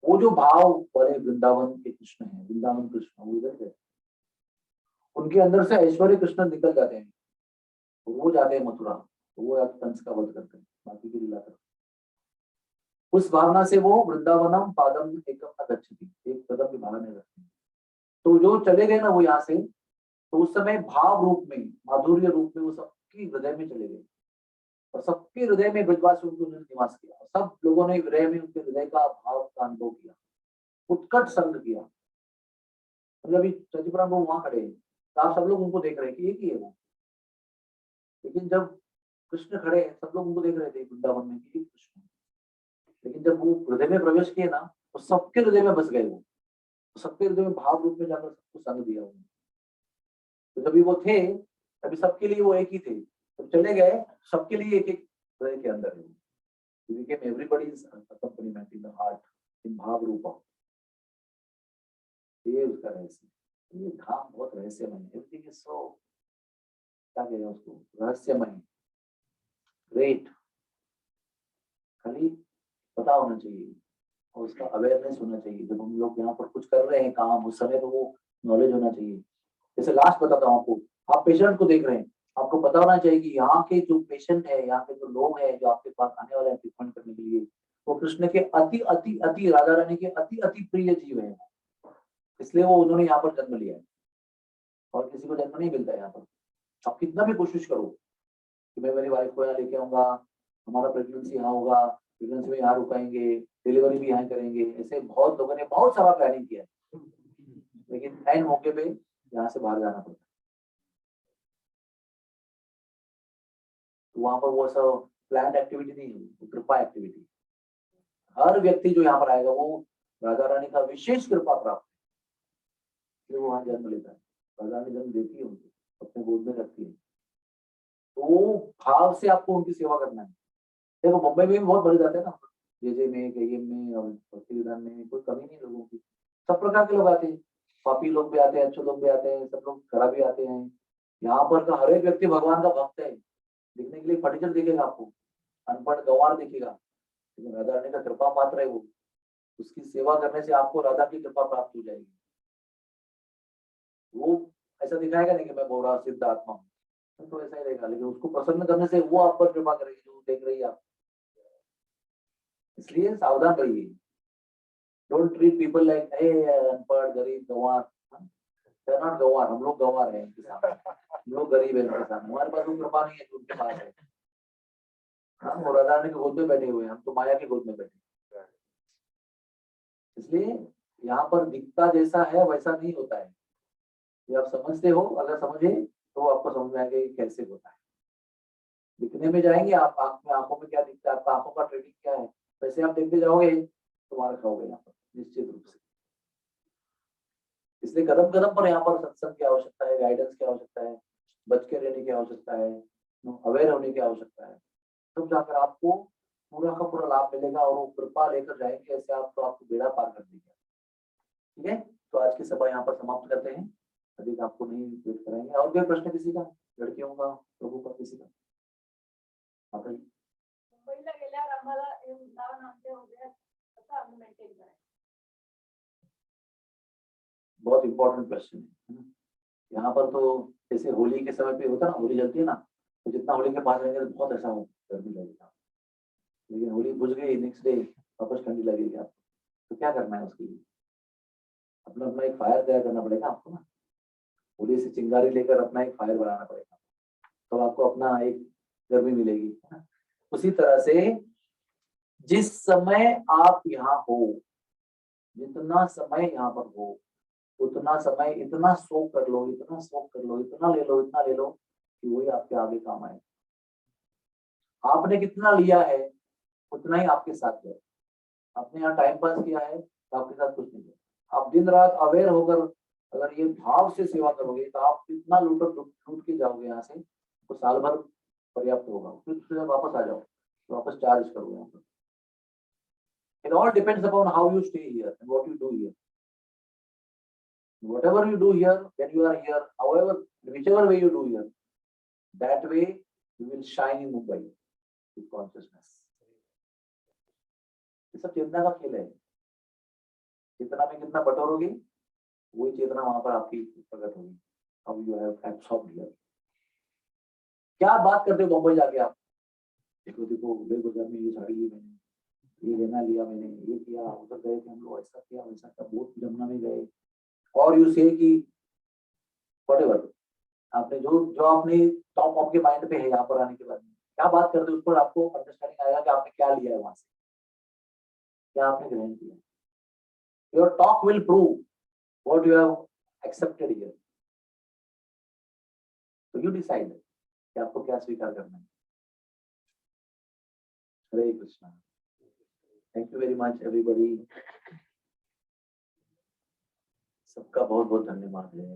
वो जो भाव वाले वृंदावन के कृष्ण है, वृंदावन कृष्ण वो इधर से, उनके अंदर से ऐश्वर्य कृष्ण निकल जाते हैं, तो वो जाते हैं मथुरा, तो वो कंस का वध करते हैं, बाकी की लीला करते हैं। उस भावना से वो वृंदावनम पादम एकम न गच्छति, एक कदम भी बाहर नहीं रखते। तो जो चले गए ना वो यहाँ से, तो उस समय भाव रूप में, माधुर्य रूप में वो सबकी हृदय में चले गए, और सबके हृदय में ब्रजवासी उन्होंने निवास किया, और सब लोगों ने हृदय में उनके हृदय का भाव का अनुभव किया, उत्कट संग किया। मतलब अभी सचिपुरा वो वहां खड़े हैं, तो आप सब लोग उनको देख रहे हैं कि एक ही है वो, लेकिन जब कृष्ण खड़े हैं, सब लोग उनको देख रहे थे वृंदावन में कि कृष्ण, लेकिन जब वो हृदय में प्रवेश किए ना, तो सबके हृदय में बस गए वो, तो सबके हृदय में भाव रूप में जाकर सबको संग दिया उन्होंने। तो जब वो थे तभी सबके लिए वो एक ही थे, तो चले गए सबके लिए एक एक हृदय के अंदर है। He became everybody's accompaniment in the heart, in भाव रूप। ये उसका रहस्य, ये धाम बहुत रहस्यमय है। एवरीथिंग इज सो, क्या कहें उसको, रहस्यमय, ग्रेट। खाली पता होना चाहिए और उसका अवेयरनेस होना चाहिए। जब हम लोग यहाँ पर कुछ कर रहे हैं काम, उस समय तो वो नॉलेज होना चाहिए। जैसे लास्ट बताता हूँ आपको, आप पेशेंट को देख रहे हैं, आपको पता होना चाहिए कि यहाँ के जो पेशेंट है, यहाँ के जो लोग हैं जो आपके पास आने वाले हैं ट्रीटमेंट करने के लिए, वो कृष्ण के अति अति अति, राधा रानी के अति अति प्रिय जीव है, इसलिए वो उन्होंने यहाँ पर जन्म लिया है, और किसी को जन्म नहीं मिलता है यहाँ पर। आप कितना भी कोशिश करो कि मैं मेरी वाइफ को यहाँ लेके आऊंगा, हमारा प्रेगनेंसी यहाँ होगा, प्रेगनेंसी में यहाँ रुकाएंगे, डिलीवरी भी यहाँ करेंगे, ऐसे बहुत लोगों ने बहुत सारा प्लानिंग किया है, लेकिन एन मौके पे यहाँ से बाहर जाना पड़ता है। तो वहां पर वो सब प्लान एक्टिविटी नहीं है, वो कृपा एक्टिविटी। हर व्यक्ति जो यहाँ पर आएगा वो राधा रानी का विशेष कृपा प्राप्त है, वो वहां जन्म लेता है। राधा रानी जन्म देती है उनको, अपने गोद में रखती है, तो भाव से आपको उनकी सेवा करना है। देखो मुंबई में भी बहुत बड़े जाते हैं ना, जेजे में, केएम में और भक्ति विधान में कोई कमी नहीं लोगों की, सब प्रकार के लोग आते हैं, पापी लोग भी आते हैं, अच्छे लोग भी आते हैं, सब लोग खराब भी आते हैं। यहाँ पर का हर एक व्यक्ति भगवान का भक्त है, दिखने के लिए फटीचर दिखेगा आपको, अनपढ़ गंवार दिखेगा, लेकिन राधा रानी का कृपा पात्र है वो, उसकी सेवा करने से आपको राधा की कृपा प्राप्त हो जाएगी। वो ऐसा दिखाएगा नहीं कि मैं बोरा सिद्ध आत्मा हूँ, तो ऐसा ही रहेगा, लेकिन उसको प्रसन्न करने से वो आप पर कृपा करेगी, जो देख रही है आप। इसलिए सावधान रहिए, डोंट ट्रीट पीपल लाइक अनपढ़ गरीब गंवार। दे आर नॉट गंवार, हम लोग गंवार हैं उनके सामने, हम लोग गरीब है उनके सामने, हमारे पास वो कृपा नहीं है जो उनके पास है। हाँ, वो राधा रानी के गोद में बैठे हुए हैं, हम तो माया के गोद में बैठे। इसलिए यहाँ पर दिखता जैसा है वैसा नहीं होता है, ये आप समझते हो, अगर समझे तो आपको समझ में आएगा कि कैसे होता है। दिखने में जाएंगे आप, आंखों में क्या दिखता है, आपका आंखों का ट्रेनिंग क्या है, वैसे आप देखते जाओगे तो मार खाओगे यहाँ पर निश्चित रूप से। इसलिए कदम कदम पर यहाँ पर सत्संग की आवश्यकता है, गाइडेंस की आवश्यकता है, बच के रहने की आवश्यकता है, अवेयर होने की आवश्यकता है, तब जाकर आपको पूरा का पूरा लाभ मिलेगा, और वो कृपा लेकर जाएंगे ऐसे आप, तो आपको बेड़ा पार कर देंगे। ठीक है, तो आज की सभा यहाँ पर समाप्त करते हैं, अधिक आपको नहीं वेट कराएंगे। और कोई प्रश्न किसी का, लड़कियों का, प्रभु का, किसी का? आता ही मुंबईला गेल्यावर आम्हाला हे उदाहरण आमचे होते कसं आम्ही मेंटेन करायचं? बहुत इंपॉर्टेंट क्वेश्चन है ना। यहाँ पर तो जैसे होली के समय पे होता है ना, होली जलती है ना, तो जितना होली के पास रहेंगे तो बहुत ऐसा गर्मी लगेगा, लेकिन होली बुझ गई, नेक्स्ट डे वापस ठंडी लगेगी आपको, तो क्या करना है उसके लिए? अपना अपना एक फायर तैयार करना पड़ेगा आपको ना, होली से चिंगारी लेकर अपना एक फायर बनाना पड़ेगा, तो आपको अपना एक गर्मी मिलेगी। उसी तरह से जिस समय आप यहाँ हो, जितना समय यहाँ पर हो, उतना समय इतना सोख कर लो, इतना सोख कर लो, इतना ले लो, इतना ले लो कि वही आपके आगे काम आए। आपने कितना लिया है उतना ही आपके साथ है। आपने यहाँ टाइम पास किया है तो आपके साथ कुछ नहीं है। आप दिन रात अवेयर होकर अगर ये भाव से सेवा करोगे तो आप इतना लूट के जाओगे यहाँ से, तो साल भर पर्याप्त होगा। फिर दूसरे दिन वापस आ जाओ तो वापस चार्ज करो यहाँ पर। It all depends upon how you stay here and what you do here. Whatever you do here, when you are here, however, whichever way you do here, that way you will shine in Mumbai with consciousness. ये सब चेतना का खेल है। चेतना में कितना बटोरोगे वही चेतना वहां पर आपकी प्रकट होगी। अब यू हैव एब्सॉर्ब्ड हियर। क्या बात करते हो बम्बई जाके आप? देखो देखो बाजार में ये साड़ी ली मैंने, ये लेना लिया मैंने, ये किया, उधर गए थे हम लोग, ऐसा किया वैसा किया, बोट जमुना में गए। और यू से कि व्हाटएवर आपने जो आपने टॉप ऑफ के माइंड पे है यहाँ पर आने के बाद क्या बात करते हो उस पर आपको अंडरस्टैंडिंग आएगा कि आपने क्या लिया है वहां से, क्या आपने ग्रहण किया। Your talk will prove what you have accepted here. तो यू डिसाइड कि आपको क्या स्वीकार करना है। Hare Krishna. Thank you very much everybody. सबका बहुत बहुत धन्यवाद है।